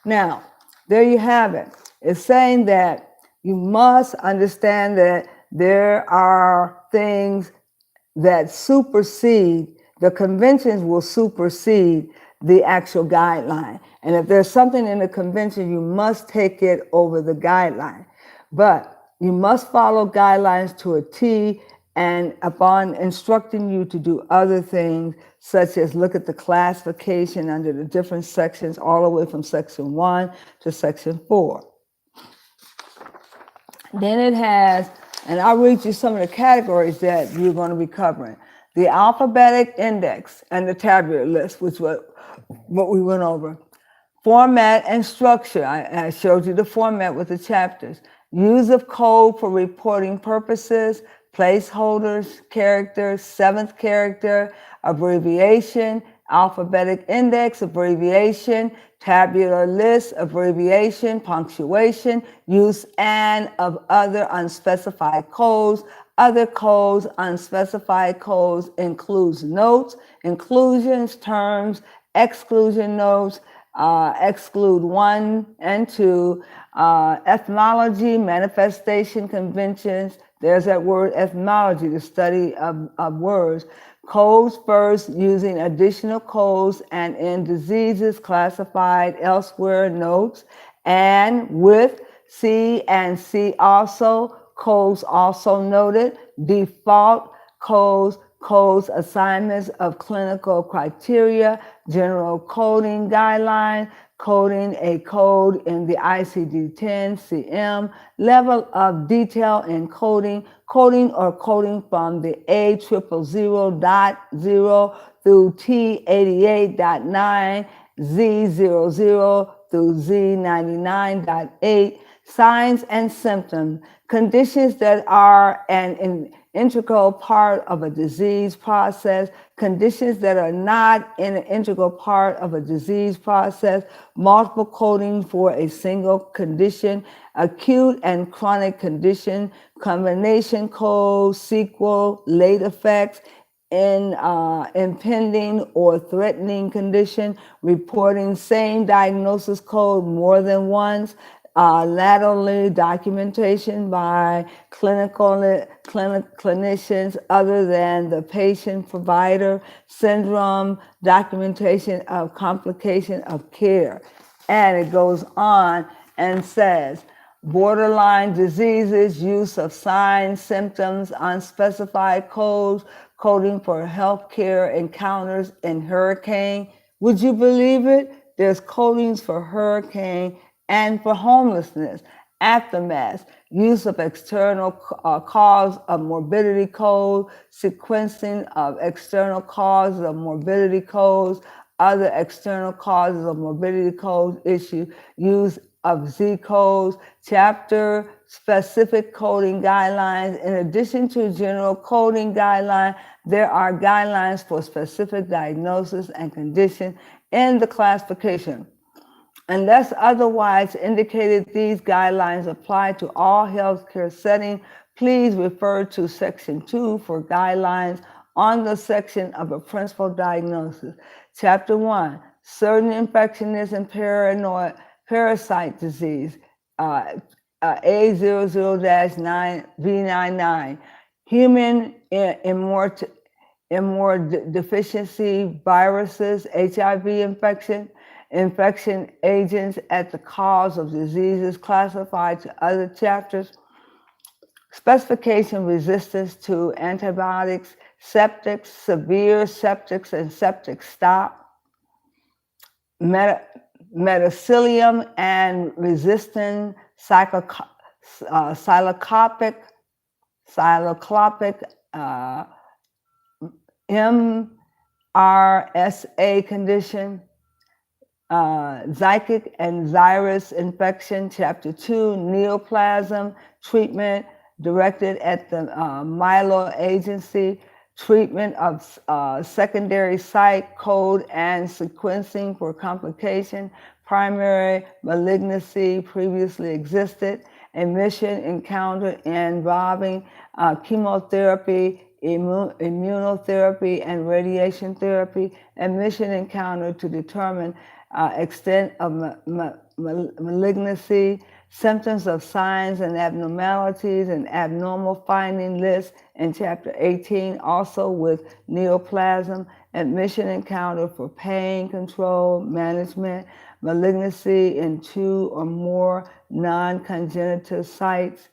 Now, there you have it. It's saying that you must understand that there are things that supersede, the conventions will supersede the actual guideline. And if there's something in the convention, you must take it over the guideline. But you must follow guidelines to a T, and upon instructing you to do other things, such as look at the classification under the different sections, all the way from section 1 to section 4. Then it has, and I'll read you some of the categories that you're going to be covering. The alphabetic index and the tabular list, which was what we went over. Format and structure. I showed you the format with the chapters. Use of code for reporting purposes, placeholders, characters, seventh character, abbreviation, alphabetic index, abbreviation, tabular list, abbreviation, punctuation, use and of other unspecified codes. Other codes, unspecified codes includes notes, inclusions, terms, exclusion notes, exclude 1 and 2, etymology, manifestation, conventions. There's that word etymology, the study of words. Codes first, using additional codes and in diseases classified elsewhere, notes, and with C and C also, codes also noted, default codes, codes assignments of clinical criteria, general coding guidelines, coding a code in the ICD-10-CM, level of detail in coding, coding or coding from the A000.0 through T88.9, Z00 through Z99.8, signs and symptoms, conditions that are an integral part of a disease process, conditions that are not an integral part of a disease process, multiple coding for a single condition, acute and chronic condition, combination code, sequel, late effects, impending or threatening condition, reporting same diagnosis code more than once, laterally documentation by clinicians other than the patient provider, syndrome, documentation of complication of care. And it goes on and says, borderline diseases, use of signs, symptoms, unspecified codes, coding for healthcare encounters in hurricane. Would you believe it? There's codings for hurricane and for homelessness, aftermath, use of external cause of morbidity code, sequencing of external causes of morbidity codes, other external causes of morbidity codes issue, use of Z codes, chapter specific coding guidelines. In addition to general coding guidelines, there are guidelines for specific diagnosis and condition in the classification. Unless otherwise indicated, these guidelines apply to all healthcare settings. Please refer to Section 2 for guidelines on the section of a principal diagnosis. Chapter 1, certain infectious and parasite disease, A00-9V99, human immunodeficiency viruses, HIV infection agents at the cause of diseases classified to other chapters, specification resistance to antibiotics, septics, severe septics and septic stop, metacillium and resistant cyclocopic MRSA condition, Zykic and Xyrus infection, Chapter 2, neoplasm treatment directed at the Milo Agency, treatment of secondary site code and sequencing for complication, primary malignancy previously existed, admission encounter involving chemotherapy, immunotherapy, and radiation therapy, admission encounter to determine extent of malignancy, symptoms of signs and abnormalities, and abnormal finding list in Chapter 18, also with neoplasm, admission encounter for pain control, management, malignancy in 2 or more non-congenital sites,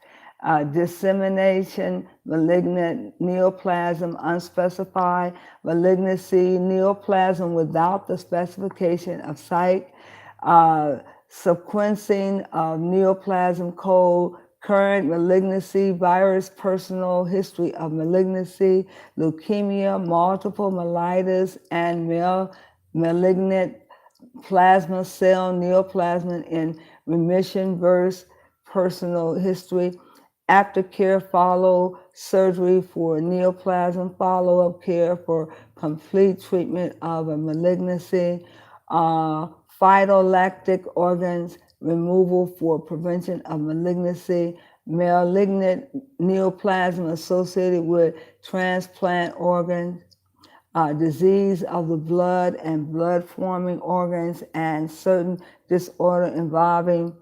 dissemination, malignant neoplasm, unspecified, malignancy, neoplasm without the specification of site, sequencing of neoplasm code, current malignancy, virus, personal history of malignancy, leukemia, multiple myelitis, and malignant plasma cell neoplasm in remission versus personal history, aftercare, follow surgery for neoplasm, follow-up care for complete treatment of a malignancy, phytolactic organs removal for prevention of malignancy, malignant neoplasm associated with transplant organs, disease of the blood and blood-forming organs, and certain disorder involving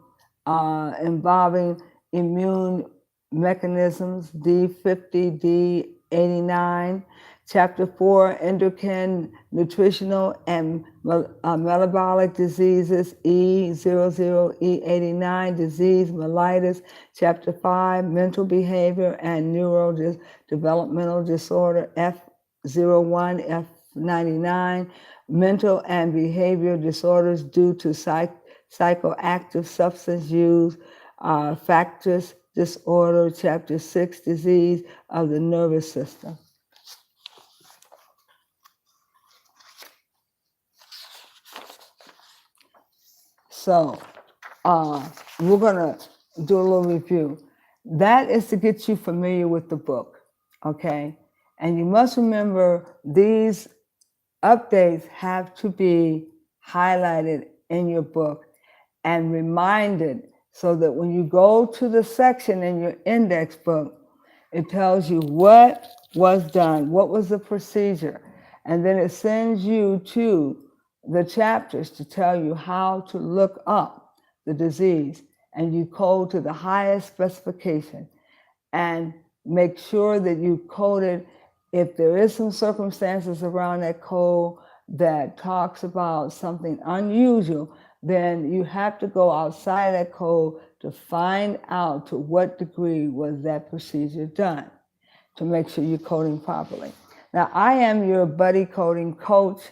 immune mechanisms, D50, D89, Chapter 4, endocrine, nutritional, and metabolic diseases, E00, E89, disease, mellitus, Chapter 5, mental behavior and neurodevelopmental disorder, F01, F99, mental and behavioral disorders due to psychoactive substance use, factors disorder, Chapter 6, disease of the nervous system. So we're gonna do a little review. That is to get you familiar with the book, okay? And you must remember these updates have to be highlighted in your book and reminded so that when you go to the section in your index book, it tells you what was done, what was the procedure, and then it sends you to the chapters to tell you how to look up the disease, and you code to the highest specification and make sure that you coded if there is some circumstances around that code that talks about something unusual, then you have to go outside of that code to find out to what degree was that procedure done to make sure you're coding properly. Now, I am your buddy coding coach,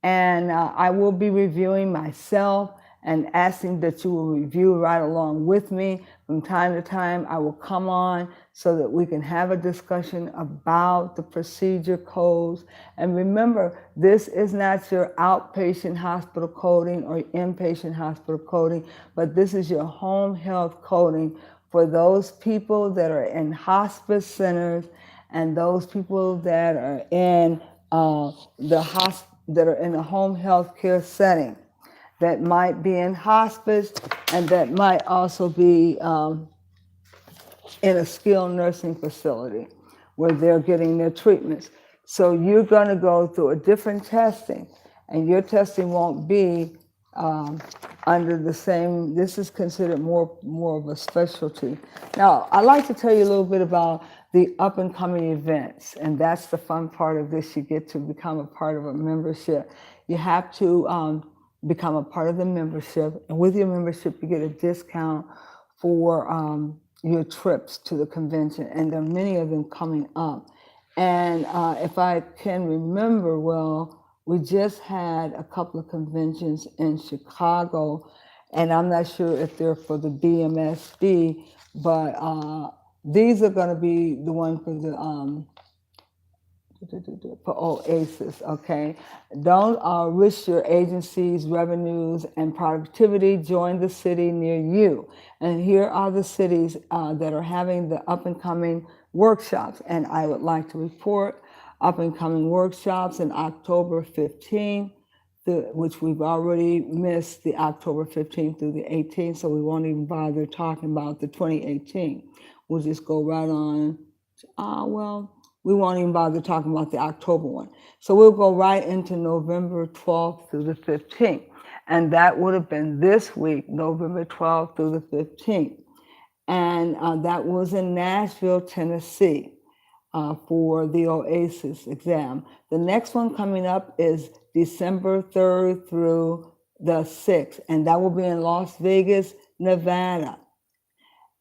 and I will be reviewing myself and asking that you will review right along with me. From time to time, I will come on so that we can have a discussion about the procedure codes. And remember, this is not your outpatient hospital coding or inpatient hospital coding, but this is your home health coding for those people that are in hospice centers and those people that are in that are in a home health care setting, that might be in hospice and that might also be in a skilled nursing facility where they're getting their treatments. So you're going to go through a different testing, and your testing won't be under the same. This is considered more of a specialty. Now, I'd like to tell you a little bit about the up and coming events, and that's the fun part of this. You get to become a part of a membership. You have to become a part of the membership, and with your membership, you get a discount for your trips to the convention, and there are many of them coming up. And if I can remember well, we just had a couple of conventions in Chicago, and I'm not sure if they're for the BMSD, but these are going to be the one for the for OASIS, okay? Don't risk your agency's revenues and productivity. Join the city near you. And here are the cities that are having the up-and-coming workshops. And I would like to report up-and-coming workshops in October 15th, which we've already missed the October 15th through the 18th, so we won't even bother talking about the 2018. We'll just go right on. We won't even bother talking about the October one. So we'll go right into November 12th through the 15th. And that would have been this week, November 12th through the 15th. And that was in Nashville, Tennessee, for the OASIS exam. The next one coming up is December 3rd through the 6th. And that will be in Las Vegas, Nevada.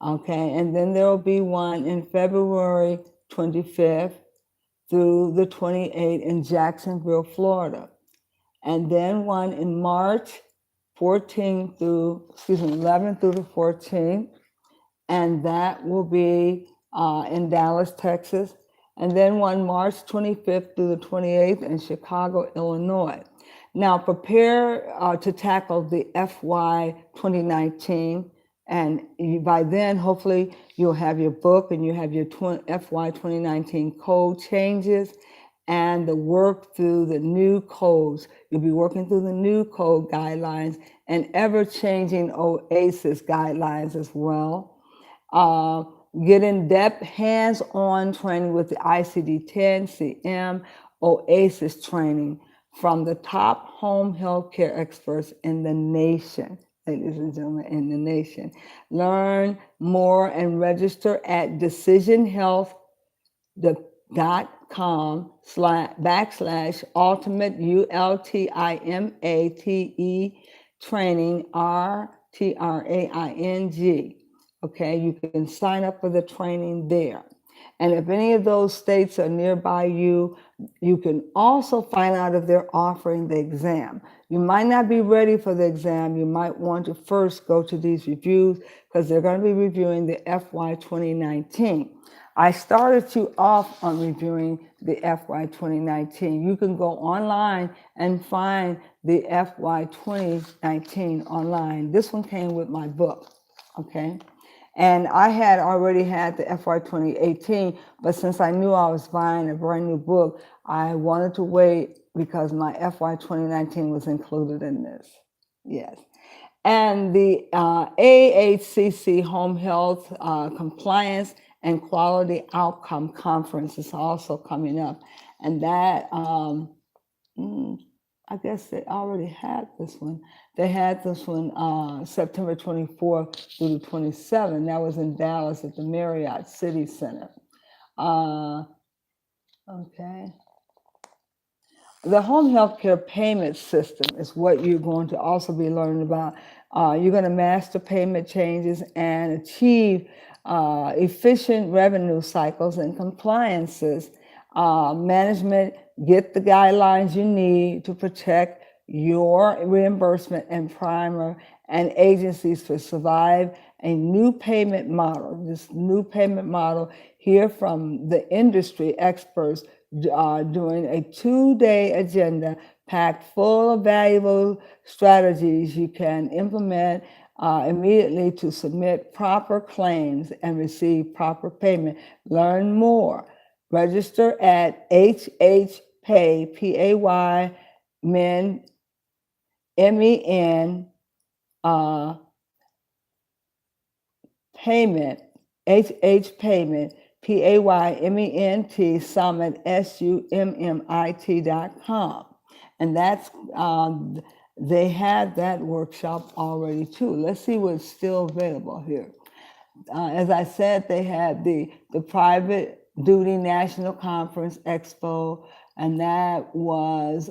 Okay, and then there will be one in February 25th through the 28th in Jacksonville, Florida. And then one in March 11th through the 14th. And that will be in Dallas, Texas. And then one March 25th through the 28th in Chicago, Illinois. Now prepare to tackle the FY 2019. And by then, hopefully, you'll have your book and you have your FY 2019 code changes and the work through the new codes. You'll be working through the new code guidelines and ever-changing OASIS guidelines as well. Get in-depth hands-on training with the ICD-10-CM OASIS training from the top home health care experts in the nation. Ladies and gentlemen, in the nation. Learn more and register at decisionhealth.com/ultimate ULTIMATE training RTRAING. Okay, you can sign up for the training there. And if any of those states are nearby you, you can also find out if they're offering the exam. You might not be ready for the exam. You might want to first go to these reviews because they're going to be reviewing the FY 2019. I started you off on reviewing the FY 2019. You can go online and find the FY 2019 online. This one came with my book, okay? And I had already had the FY 2018, but since I knew I was buying a brand new book, I wanted to wait because my FY 2019 was included in this. Yes. And the AHCC Home Health Compliance and Quality Outcome Conference is also coming up. And that, I guess they already had this one. They had this one September 24th through the 27th. That was in Dallas at the Marriott City Center. Okay. the home health care payment system is what you're going to also be learning about. You're going to master payment changes and achieve efficient revenue cycles and compliances. Management, get the guidelines you need to protect your reimbursement and primer and agencies to survive a new payment model. This new payment model, hear from the industry experts doing a 2-day agenda packed full of valuable strategies you can implement immediately to submit proper claims and receive proper payment. Learn more. Register at HHPay, P-A-Y, MEN, M-E-N, payment, Payment, P-A-Y-M-E-N-T, Summit, SUMMIT.com. And that's, they had that workshop already too. Let's see what's still available here. As I said, they had the Private Duty National Conference Expo, and that was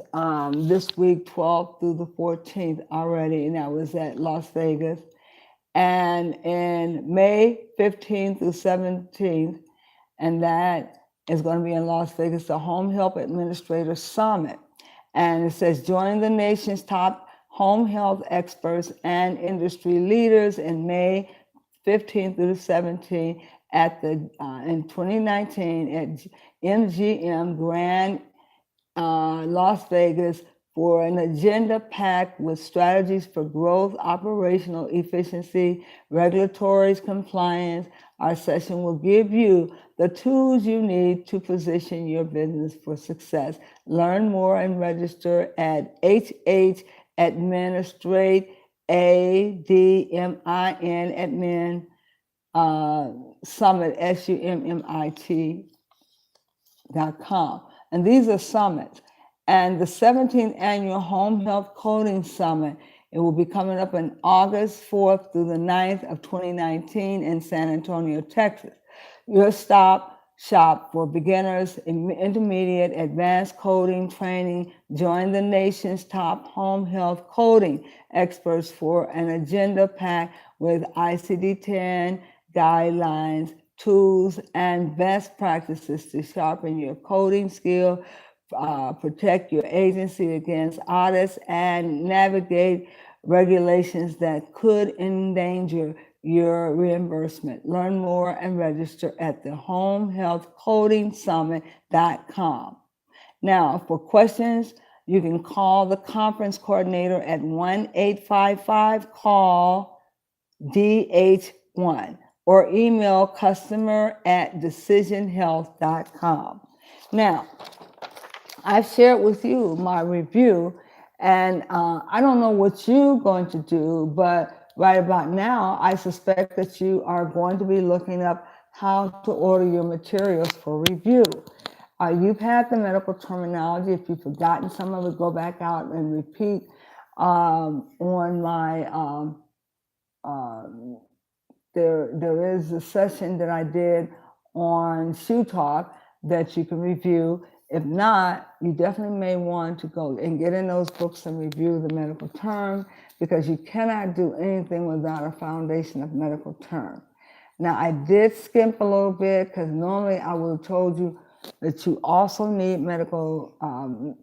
this week, 12th through the 14th already, and that was at Las Vegas. And in May 15th through 17th, and that is going to be in Las Vegas, the Home Health Administrator Summit. And it says, join the nation's top home health experts and industry leaders in May 15th through the 17th at the in 2019 at MGM Grand Las Vegas for an agenda packed with strategies for growth, operational efficiency, regulatory compliance. Our session will give you the tools you need to position your business for success. Learn more and register at Administrate, A-D-M-I-N, admin, Summit, SUMMIT.com. And these are summits. And the 17th Annual Home Health Coding Summit, it will be coming up on August 4th through the 9th of 2019 in San Antonio, Texas. Your stop shop for beginners, intermediate, advanced coding training. Join the nation's top home health coding experts for an agenda packed with ICD-10 guidelines, tools, and best practices to sharpen your coding skill, protect your agency against audits, and navigate regulations that could endanger your reimbursement. Learn more and register at the homehealthcodingsummit.com. Now, for questions, you can call the conference coordinator at 1-855-CALL-DH1 or email customer@decisionhealth.com. Now, I've shared with you my review, and I don't know what you're going to do, but right about now, I suspect that you are going to be looking up how to order your materials for review. You've had the medical terminology. If you've forgotten some of it, go back out and repeat on my, there is a session that I did on Shoe Talk that you can review. If not, you definitely may want to go and get in those books and review the medical term, because you cannot do anything without a foundation of medical term. Now, I did skimp a little bit because normally I would have told you that you also need medical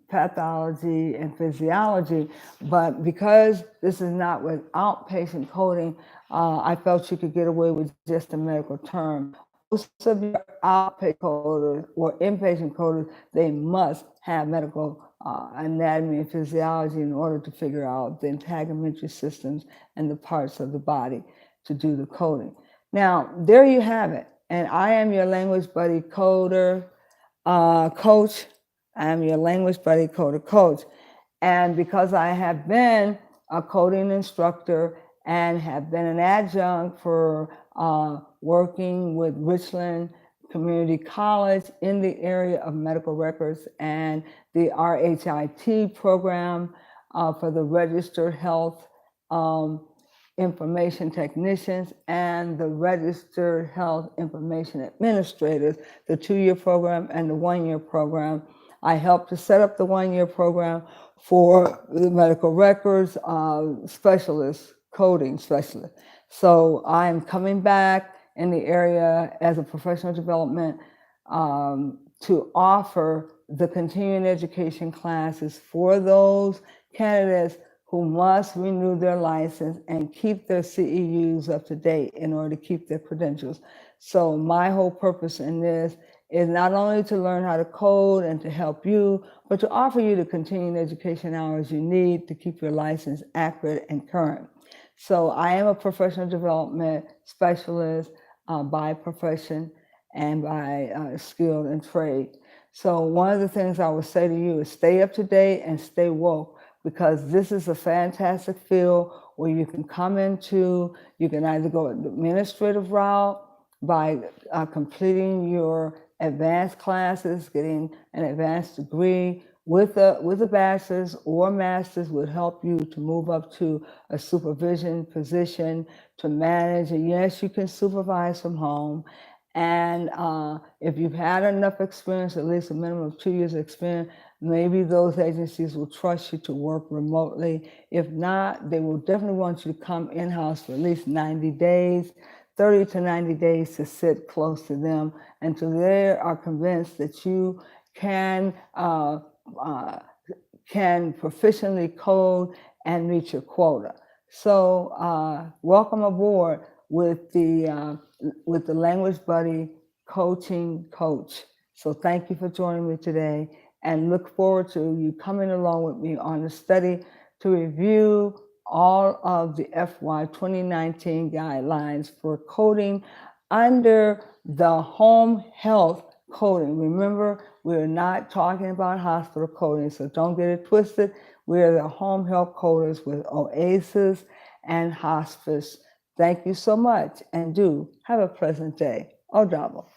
pathology and physiology, but because this is not with outpatient coding, I felt you could get away with just a medical term. Most of your outpatient coders or inpatient coders, they must have medical anatomy and physiology in order to figure out the integumentary systems and the parts of the body to do the coding. Now, there you have it. And I am your language buddy coder coach. I am your language buddy coder coach. And because I have been a coding instructor and have been an adjunct for working with Richland Community College in the area of medical records and the RHIT program for the registered health information technicians and the registered health information administrators, the 2-year program and the 1-year program. I helped to set up the one-year program for the medical records specialist, coding specialist. So I'm coming back in the area as a professional development to offer the continuing education classes for those candidates who must renew their license and keep their CEUs up to date in order to keep their credentials. So my whole purpose in this is not only to learn how to code and to help you, but to offer you the continuing education hours you need to keep your license accurate and current. So I am a professional development specialist by profession and by skill and trade. So one of the things I would say to you is stay up to date and stay woke, because this is a fantastic field where you can come into. You can either go the administrative route by completing your advanced classes, getting an advanced degree with a bachelor's or master's would help you to move up to a supervision position to manage. And yes, you can supervise from home. And if you've had enough experience, at least a minimum of 2 years of experience, maybe those agencies will trust you to work remotely. If not, they will definitely want you to come in-house for at least 90 days, 30 to 90 days to sit close to them until they are convinced that you can proficiently code and meet your quota. So welcome aboard with the Language Buddy Coaching Coach. So thank you for joining me today, and look forward to you coming along with me on the study to review all of the FY2019 guidelines for coding under the home health coding. Remember, we're not talking about hospital coding, so don't get it twisted. We're the home health coders with OASIS and hospice. Thank you so much, and do have a pleasant day. Au double.